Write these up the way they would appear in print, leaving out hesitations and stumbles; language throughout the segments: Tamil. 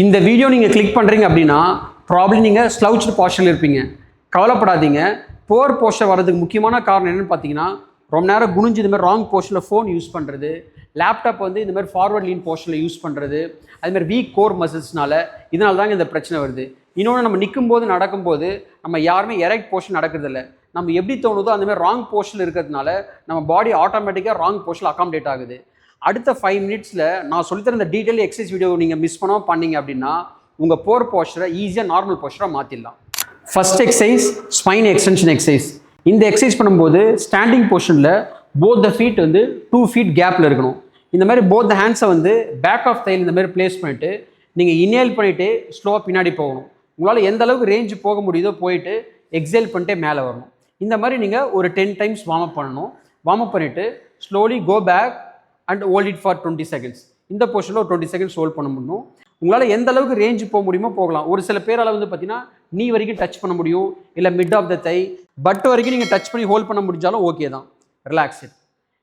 இந்த வீடியோ நீங்கள் கிளிக் பண்ணுறீங்க அப்படின்னா ப்ராப்ளி நீங்கள் ஸ்லவுச்டு போஸ்டரில் இருப்பீங்க. கவலைப்படாதீங்க. போர் போஸ்டர் வர்றதுக்கு முக்கியமான காரணம் என்னென்னு பார்த்தீங்கன்னா, ரொம்ப நேரம் குனிஞ்சு இந்த மாதிரி ராங் போஸ்டரில் ஃபோன் யூஸ் பண்ணுறது, லேப்டாப் வந்து இந்த மாதிரி ஃபார்வர்ட் லீன் போஸ்டரில் யூஸ் பண்ணுறது, அதுமாதிரி வீக் கோர் மசில்ஸ்னால இதனால தாங்க இந்த பிரச்சனை வருது. இன்னொன்று, நம்ம நிற்கும்போது நடக்கும்போது நம்ம யாருமே எரெக்ட் போஸ்டர் நடக்கிறதில்ல. நம்ம எப்படி தோணுதோ அந்தமாதிரி ராங் போஸ்டரில் இருக்கிறதுனால நம்ம பாடி ஆட்டோமேட்டிக்காக ராங் போஸ்டரில் அகாமடேட் ஆகுது. அடுத்த 5 மினிட்ஸில் நான் சொல்லித்தர இந்த டீட்டெயில் எக்ஸசைஸ் வீடியோ நீங்கள் மிஸ் பண்ணாமல் பண்ணீங்க அப்படின்னா உங்கள் போர் போஸ்டரை ஈஸியாக நார்மல் போஸ்டராக மாற்றிடலாம். First exercise spine extension exercise. இந்த எக்ஸசைஸ் பண்ணும்போது ஸ்டாண்டிங் பொசிஷனில் போத் த ஃபீட் வந்து 2 feet கேப்பில் இருக்கணும். இந்த மாதிரி போத் த ஹேண்ட்ஸை வந்து பேக் ஆஃப் தைல் இந்த மாதிரி பிளேஸ் பண்ணிவிட்டு நீங்கள் இன்ஹேல் பண்ணிவிட்டு ஸ்லோவாக பின்னாடி போகணும். உங்களால் எந்த அளவுக்கு ரேஞ்சு போக முடியுதோ போயிட்டு எக்ஸேல் பண்ணிட்டே மேலே வரணும். இந்த மாதிரி நீங்கள் ஒரு 10 times வார்ம் அப் பண்ணணும். வார்ம் அப் பண்ணிவிட்டு slowly go back and hold it for 20 seconds. இந்த பொசிஷனில் ஒரு 20 seconds ஹோல்ட் பண்ண முடியும். உங்களால் எந்த அளவுக்கு ரேஞ்சு போக முடியுமோ போகலாம். ஒரு சில பேரால் வந்து பார்த்தீங்கன்னா நீ வரைக்கும் டச் பண்ண முடியும், இல்லை mid of the thigh part வரைக்கும் நீங்கள் டச் பண்ணி ஹோல்ட் பண்ண முடிஞ்சாலும் ஓகே தான். Relax it.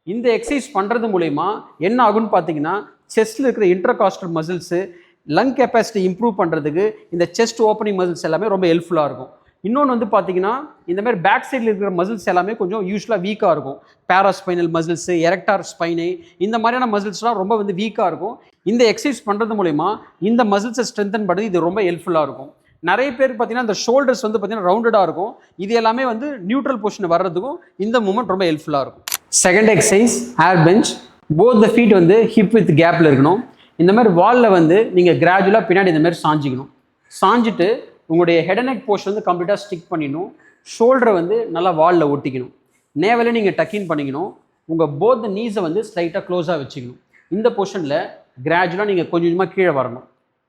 இந்த எக்ஸசைஸ் பண்ணுறது மூலயமா என்ன ஆகுன்னு பார்த்தீங்கன்னா, செஸ்ட்டில் இருக்கிற intercostal muscles, lung capacity improve பண்ணுறதுக்கு இந்த செஸ்ட் ஓப்பனிங் மசில்ஸ் எல்லாமே ரொம்ப ஹெல்ப்ஃபுல்லாக இருக்கும். இன்னொன்று வந்து பார்த்தீங்கன்னா, இந்த மாதிரி பேக் சைடில் இருக்கிற மசில்ஸ் எல்லாமே கொஞ்சம் யூஸ்வலாக வீக்காக இருக்கும். பேராஸ்பைனல் மசில்ஸு, எரெக்டார் ஸ்பைனு, இந்த மாதிரியான மசில்ஸ்லாம் ரொம்ப வந்து வீக்காக இருக்கும். இந்த எக்ஸசைஸ் பண்ணுறது மூலயமா இந்த மசில்ஸை ஸ்ட்ரென்தன் பண்ணுறது இது ரொம்ப ஹெல்ப்ஃபுல்லாக இருக்கும். நிறைய பேருக்கு பார்த்தீங்கன்னா இந்த ஷோல்டர்ஸ் வந்து பார்த்தீங்கன்னா ரவுண்டடாக இருக்கும். இது எல்லாமே வந்து நியூட்ரல் பொசிஷன் வர்றதுக்கும் இந்த மூமெண்ட் ரொம்ப ஹெல்ப்ஃபுல்லாக இருக்கும். Second exercise air bench. Both the feet வந்து ஹிப் வித் கேப்பில் இருக்கணும். இந்த மாதிரி வாலில் வந்து நீங்கள் கிராஜுவலாக பின்னாடி இந்த மாதிரி சாஞ்சிக்கணும். சாஞ்சிட்டு உங்களுடைய ஹெட் அண்ட் நெக் போஸ்ட் வந்து கம்ப்ளீட்டாக ஸ்டிக் பண்ணிடணும். ஷோல்டரை வந்து நல்லா வாலில் ஒட்டிக்கணும். நேவலே நீங்கள் டக்கின் பண்ணிக்கணும். உங்கள் போத் நீஸை வந்து ஸ்லைட்டாக க்ளோஸாக வச்சுக்கணும். இந்த பொசிஷனில் கிராஜுவலாக நீங்கள் கொஞ்சம் கொஞ்சமாக கீழே வரணும்.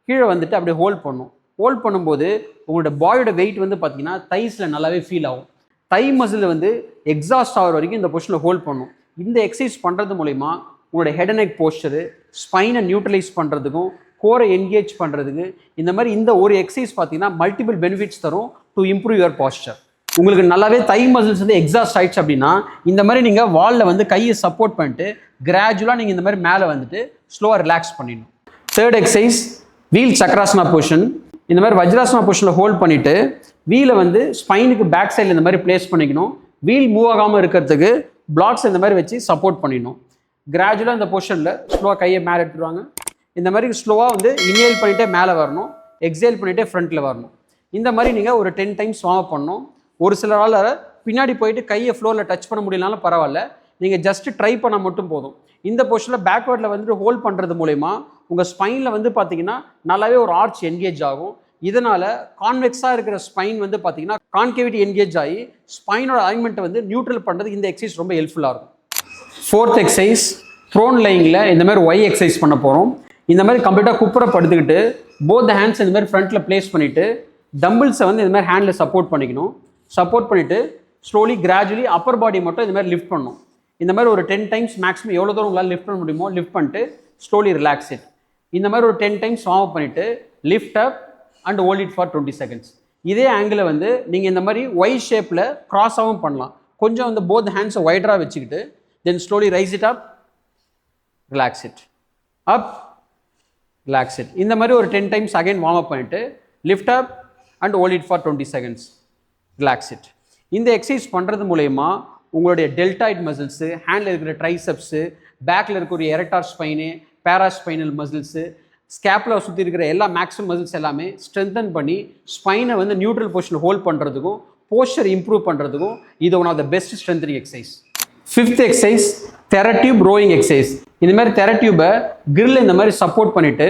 கீழே வந்துட்டு அப்படியே ஹோல்ட் பண்ணணும். ஹோல்ட் பண்ணும்போது உங்களோட பாடியோட வெயிட் வந்து பார்த்தீங்கன்னா தைஸில் நல்லாவே ஃபீல் ஆகும். தை மசில் வந்து எக்ஸாஸ்ட் ஆகிற வரைக்கும் இந்த பொசிஷனில் ஹோல்ட் பண்ணணும். இந்த எக்ஸசைஸ் பண்ணுறது மூலயமா உங்களோட ஹெட் அண்ட் நெக் போஸ்டரு, ஸ்பைனை நியூட்ரலைஸ் பண்ணுறதுக்கும் கோரை என்கேஜ் பண்ணுறதுக்கு இந்த மாதிரி இந்த ஒரு எக்ஸசைஸ் பார்த்தீங்கன்னா மல்டிபிள் பெனிஃபிட்ஸ் தரும் டு இம்ப்ரூவ் யுவர் போஸ்டர். உங்களுக்கு நல்லாவே தை மசில்ஸ் வந்து எக்ஸாஸ்ட் ஆயிடுச்சு அப்படின்னா இந்த மாதிரி நீங்கள் வாலில் வந்து கையை சப்போர்ட் பண்ணிட்டு கிராஜுவலாக நீங்கள் இந்த மாதிரி மேலே வந்துட்டு ஸ்லோவாக ரிலாக்ஸ் பண்ணிடணும். Third exercise wheel Chakrasana position. இந்த மாதிரி வஜ்ராசனா பொசிஷனில் ஹோல்ட் பண்ணிவிட்டு வீலை வந்து ஸ்பைனுக்கு பேக் சைடில் இந்த மாதிரி பிளேஸ் பண்ணிக்கணும். வீல் மூவ் ஆகாமல் இருக்கிறதுக்கு பிளாக்ஸ் இந்த மாதிரி வச்சு சப்போர்ட் பண்ணிடணும். கிராஜுவலாக இந்த பொசிஷனில் ஸ்லோவாக கையை மேலே எடுத்துருவாங்க. இந்த மாதிரி ஸ்லோவாக வந்து இன்ஹேல் பண்ணிகிட்டே மேலே வரணும், எக்ஸேல் பண்ணிகிட்டே ஃப்ரண்ட்டில் வரணும். இந்த மாதிரி நீங்கள் ஒரு 10 times வார்ம் அப் பண்ணணும். ஒரு சிலரால் பின்னாடி போயிட்டு கையை ஃப்ளோரில் டச் பண்ண முடியலனாலும் பரவாயில்ல, நீங்கள் ஜஸ்ட்டு ட்ரை பண்ணால் மட்டும் போதும். இந்த பொசிஷனில் பேக்வேர்டில் வந்துட்டு ஹோல்ட் பண்ணுறது மூலயமா உங்கள் ஸ்பைனில் வந்து பார்த்தீங்கன்னா நல்லாவே ஒரு ஆர்ச் என்கேஜ் ஆகும். இதனால் கான்வெக்ஸாக இருக்கிற ஸ்பைன் வந்து பார்த்தீங்கன்னா கான்கேவிட்டி என்கேஜ் ஆகி ஸ்பைனோட அலைன்மெண்ட்டை வந்து நியூட்ரல் பண்ணுறது இந்த எக்ஸசைஸ் ரொம்ப ஹெல்ப்ஃபுல்லாக இருக்கும். ஃபோர்த் எக்ஸசைஸ் ப்ரோன் லைங்கில் இந்த மாதிரி ஒய் எக்ஸசைஸ் பண்ண போகிறோம். இந்த மாதிரி கம்ப்ளீட்டாக குப்புரை படுத்துக்கிட்டு போத் ஹேண்ட்ஸ் இந்த மாதிரி ஃப்ரண்ட்டில் பிளேஸ் பண்ணிவிட்டு டம்பிள்ஸை வந்து இந்த மாதிரி ஹேண்டில் சப்போர்ட் பண்ணிக்கணும். சப்போர்ட் பண்ணிவிட்டு ஸ்லோலி கிராஜுவலி அப்பர் பாடி மட்டும் இந்த மாதிரி லிஃப்ட் பண்ணணும். இந்த மாதிரி ஒரு 10 times மேக்ஸிமம் எவ்வளோ தூரம் உங்களால் லிஃப்ட் பண்ண முடியுமோ லிஃப்ட் பண்ணிட்டு ஸ்லோலி ரிலாக்ஸ் இட். இந்த மாதிரி ஒரு 10 times வார்ம் அப் பண்ணிவிட்டு lift up and hold it for 20 seconds. இதே ஆங்கிளை வந்து நீங்கள் இந்த மாதிரி ஒய் ஷேப்பில் க்ராஸாகவும் பண்ணலாம். கொஞ்சம் வந்து போத் ஹேண்ட்ஸை ஒய்டராக வச்சுக்கிட்டு தென் slowly rice it up, relax it, up, relax it. இந்த மாதிரி ஒரு 10 times அகைன் வார்ம் அப் பண்ணிவிட்டு lift up and hold it for 20 seconds, relax it. இந்த எக்ஸசைஸ் பண்ணுறது மூலயமா உங்களுடைய டெல்டாய்ட் மசில்ஸு, ஹேண்டில் இருக்கிற ட்ரைசெப்ஸு, பேக்கில் இருக்கிற எரெக்டார் ஸ்பைனு, பேராஸ்பைனல் மசில்ஸு, ஸ்கேப்புலா சுற்றி இருக்கிற எல்லா மேக்ஸிமம் மசில்ஸ் எல்லாமே ஸ்ட்ரென்தன் பண்ணி ஸ்பைனை வந்து நியூட்ரல் பொசிஷன் ஹோல்ட் பண்ணுறதுக்கும் போஸ்டர் இம்ப்ரூவ் பண்ணுறதுக்கும் இது one of the best strengthening exercise. Fifth exercise Theratube rowing exercise. இந்த மாதிரி தெரட்யூபை கிரில் இந்த மாதிரி சப்போர்ட் பண்ணிவிட்டு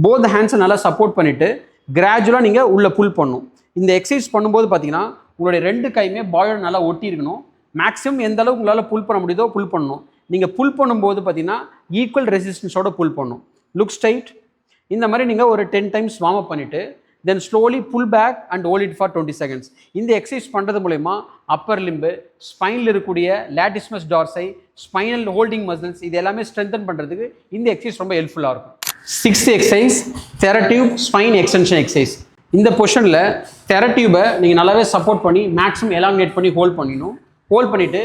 போத் ஹேண்ட்ஸை நல்லா சப்போர்ட் பண்ணிவிட்டு கிராஜுவலாக நீங்கள் உள்ளே புல் பண்ணணும். இந்த எக்ஸசைஸ் பண்ணும்போது பார்த்தீங்கன்னா உங்களுடைய 2 கையுமே பாயோட நல்லா ஒட்டி இருக்கணும். மேக்ஸிமம் எந்த அளவுக்கு உங்களால் புல் பண்ண முடியுதோ புல் பண்ணணும். நீங்கள் புல் பண்ணும்போது பார்த்தீங்கன்னா ஈக்குவல் ரெசிஸ்டன்ஸோட புல் பண்ணணும். Look straight. இந்த மாதிரி நீங்கள் ஒரு 10 times வார்ம் அப் பண்ணிவிட்டு then slowly pull back and hold it for 20 seconds. இந்த எக்ஸசைஸ் பண்ணுறது மூலயமா அப்பர் லிம்பு, ஸ்பைனில் இருக்கக்கூடிய latissimus dorsi, spinal holding muscles இது எல்லாமே ஸ்ட்ரென்தன் பண்ணுறதுக்கு இந்த எக்ஸசைஸ் ரொம்ப ஹெல்ப்ஃபுல்லாக இருக்கும். 6th exercise Theratube spine extension exercise. இந்த பொசிஷனில் தெரட்யூபை நீங்கள் நல்லாவே சப்போர்ட் பண்ணி மேக்ஸிமம் எலாங்கேட் பண்ணி ஹோல்ட் பண்ணிடணும். ஹோல்ட் பண்ணிவிட்டு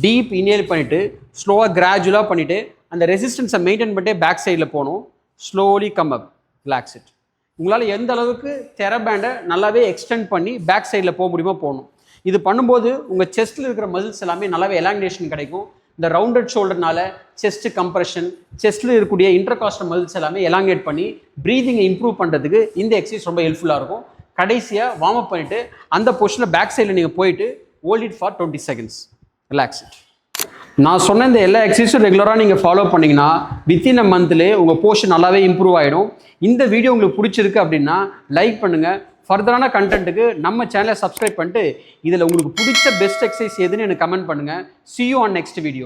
டீப் இன்ஹேல் பண்ணிவிட்டு ஸ்லோவாக கிராஜுவலாக பண்ணிவிட்டு அந்த ரெசிஸ்டன்ஸை மெயின்டைன் பண்ணிட்டு பேக் சைடில் போகணும். Slowly come up, relax it. உங்களால் எந்த அளவுக்கு பேண்டை நல்லாவே எக்ஸ்டெண்ட் பண்ணி பேக் சைடில் போக முடியுமோ போகணும். இது பண்ணும்போது உங்கள் செஸ்ட்டில் இருக்கிற மசில்ஸ் எல்லாமே நல்லாவே எலாங்கினேஷன் கிடைக்கும். இந்த ரவுண்டட் ஷோல்டர்னால செஸ்ட் கம்ப்ரெஷன், செஸ்ட்டில் இருக்கக்கூடிய இன்டர்காஸ்டல் மசில்ஸ் எல்லாமே எலாங்கேட் பண்ணி ப்ரீதிங்கை இம்ப்ரூவ் பண்ணுறதுக்கு இந்த எக்ஸசைஸ் ரொம்ப ஹெல்ப்ஃபுல்லாக இருக்கும். கடைசியாக வார்ம் அப் பண்ணிவிட்டு அந்த பொசிஷனில் பேக் சைடில் நீங்கள் போயிட்டு hold it for 20 seconds. Relax it. நான் சொன்ன இந்த எல்லா எக்ஸசைஸும் ரெகுலராக நீங்கள் ஃபாலோ பண்ணிங்கன்னா வித்தின் அ மந்த்லேயே உங்கள் போஸ்டர் நல்லாவே இம்ப்ரூவ் ஆகிடும். இந்த வீடியோ உங்களுக்கு பிடிச்சிருக்கு அப்படின்னா லைக் பண்ணுங்கள். ஃபர்தரான கண்டென்ட்டுக்கு நம்ம சேனலை சப்ஸ்கிரைப் பண்ணிட்டு இதில் உங்களுக்கு பிடிச்ச பெஸ்ட் எக்ஸசைஸ் எதுன்னு எனக்கு கமெண்ட் பண்ணுங்கள். See you on next video.